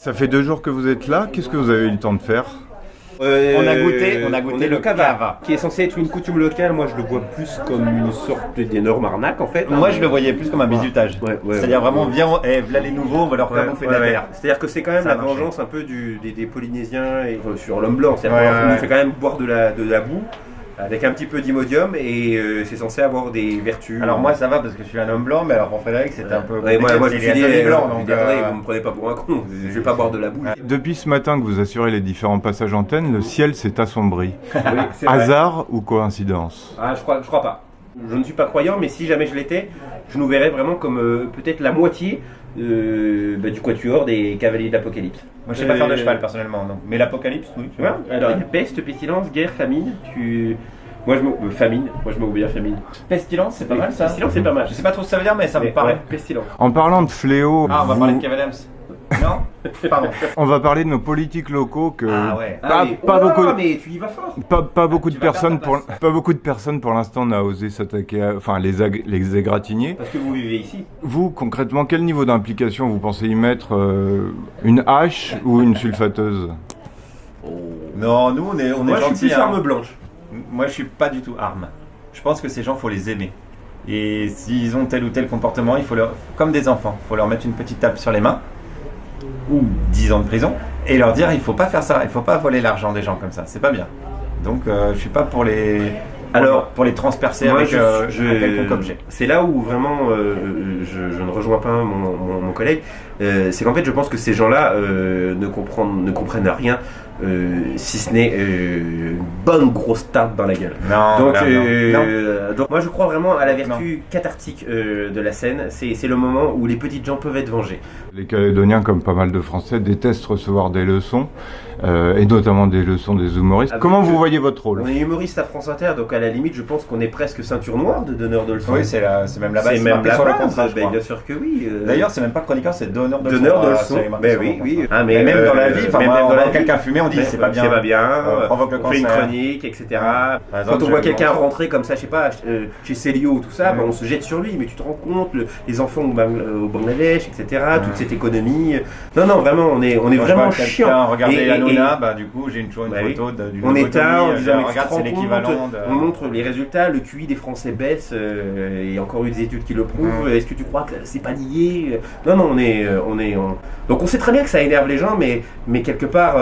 Ça fait 2 jours que vous êtes là, qu'est-ce que vous avez eu le temps de faire? On a goûté le cava, qui est censé être une coutume locale. Moi, je le vois plus comme une sorte d'énorme arnaque, en fait. Moi, je le voyais plus comme un bizutage. C'est-à-dire vraiment, viens, voilà les nouveaux, on va leur faire bouffer de la terre. C'est-à-dire que c'est quand même la vengeance un peu des Polynésiens et, sur l'homme blanc. C'est-à-dire qu'on nous fait quand même boire de la boue avec un petit peu d'imodium et c'est censé avoir des vertus. Alors moi ça va parce que je suis un homme blanc, mais alors pour Frédéric c'était un peu compliqué. Moi je suis dit blanc, donc attendez, vous me prenez pas pour un con, je vais pas boire de la boue. Depuis ce matin que vous assurez les différents passages antennes, le ciel s'est assombri. Oui, hasard ou coïncidence? Ah, je crois pas. Je ne suis pas croyant, mais si jamais je l'étais, je nous verrais vraiment comme peut-être la moitié du quatuor des cavaliers de l'Apocalypse. Moi je sais pas faire de cheval personnellement, donc. Mais l'Apocalypse, oui. Tu vois. Alors il y a peste, pestilence, guerre, famine. Moi je me famine. Moi je me bien famine. Pestilence, c'est pas mal ça. Pestilence, c'est pas mal. Je sais pas trop ce que ça veut dire, mais ça me paraît. Pestilence. En parlant de fléau, on va parler de Kev Adams. Non, pardon. On va parler de nos politiques locaux que pas beaucoup. Mais tu y vas fort. Pas beaucoup de personnes pour l'instant n'a osé s'attaquer, les égratigner. Parce que vous vivez ici. Vous concrètement, quel niveau d'implication vous pensez y mettre une hache ou une sulfateuse? Non, nous on est Moi, gentils. Je suis plus arme blanche. Moi je suis pas du tout arme. Je pense que ces gens faut les aimer. Et s'ils ont tel ou tel comportement, il faut comme des enfants, il faut leur mettre une petite tape sur les mains. Ou 10 ans de prison, et leur dire il faut pas faire ça, il faut pas voler l'argent des gens comme ça, c'est pas bien. Donc je suis pas pour les transpercer avec quelconque objet. C'est là où vraiment je ne rejoins pas mon collègue, c'est qu'en fait je pense que ces gens-là ne comprennent rien. Si ce n'est une bonne grosse tape dans la gueule. Donc moi je crois vraiment à la vertu cathartique de la scène. C'est le moment où les petites gens peuvent être vengés. Les Calédoniens, comme pas mal de Français, détestent recevoir des leçons, et notamment des leçons des humoristes. Comment vous voyez votre rôle? On est humoriste à France Inter, donc à la limite je pense qu'on est presque ceinture noire de donneur de leçons. Oui, c'est même la base. C'est même sur le contrat, bien sûr que oui. D'ailleurs c'est même pas chroniqueur, c'est donneur de leçons. Mais oui. Mais même dans la vie, quand quelqu'un fumait, on dit c'est pas bien. C'est pas bien, provoque le on fait une cancer. chronique, etc. Quand on voit quelqu'un rentrer comme ça, je sais pas, chez Célio, tout ça, on se jette sur lui, mais tu te rends compte, les enfants au Bangladesh, etc., toute cette économie. Non, vraiment, on est vraiment chiant. Regardez Hanouna, du coup, j'ai toujours une photo du on éteint, on dit, regarde, c'est l'équivalent. On montre les résultats, le QI des Français baisse, il y a encore eu des études qui le prouvent. Est-ce que tu crois que c'est pas lié? Non, donc on sait très bien que ça énerve les gens, mais quelque part,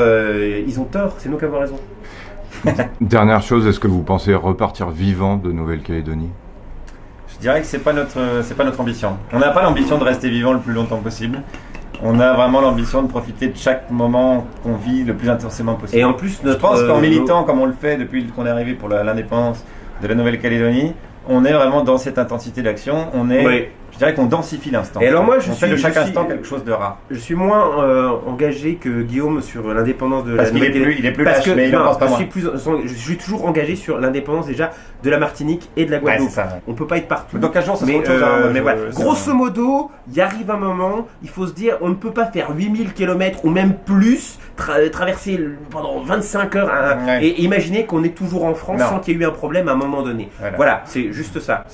ils ont tort. C'est nous qui avons raison. Dernière chose, est-ce que vous pensez repartir vivant de Nouvelle-Calédonie? Je dirais que c'est pas notre ambition. On n'a pas l'ambition de rester vivant le plus longtemps possible. On a vraiment l'ambition de profiter de chaque moment qu'on vit le plus intensément possible. Et en plus, je pense qu'en militant comme on le fait depuis qu'on est arrivé pour l'indépendance de la Nouvelle-Calédonie, on est vraiment dans cette intensité d'action. Je dirais qu'on densifie l'instant. Et alors moi, on fait de chaque instant quelque chose de rare. Je suis moins engagé que Guillaume sur l'indépendance de la Nouvelle-Calédonie. Il est plus lâche, mais il en pense pas moins. Je suis toujours engagé sur l'indépendance déjà de la Martinique et de la Guadeloupe. On peut pas être partout. Donc un jour, ça sera autre chose. Mais voilà. Grosso modo, il arrive un moment, il faut se dire, on ne peut pas faire 8000 km ou même plus, traverser pendant 25 heures et imaginer qu'on est toujours en France sans qu'il y ait eu un problème à un moment donné. Voilà, c'est juste ça.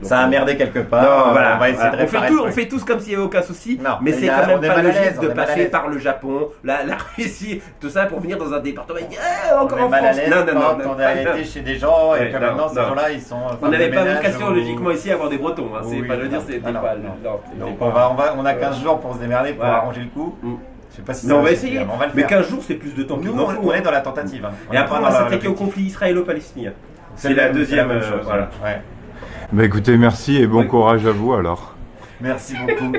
Ça a merdé quelque part. On va essayer de réparer. On fait tous comme s'il n'y avait aucun souci, mais c'est quand même pas logique de passer par le Japon, la Russie, tout ça pour venir dans un département et dire encore en France. Non. On a été chez des gens et que maintenant ces gens-là ils sont. On n'avait pas vocation logiquement ici à avoir des Bretons. C'est pas le dire, c'était pas. Donc on a 15 jours pour se démerder pour arranger le coup. Je sais pas si on va essayer. Mais 15 jours c'est plus de temps. Nous on est dans la tentative. Et après on va s'attaquer au conflit israélo-palestinien. C'est la deuxième chose. Écoutez, merci et bon courage à vous alors. Merci beaucoup.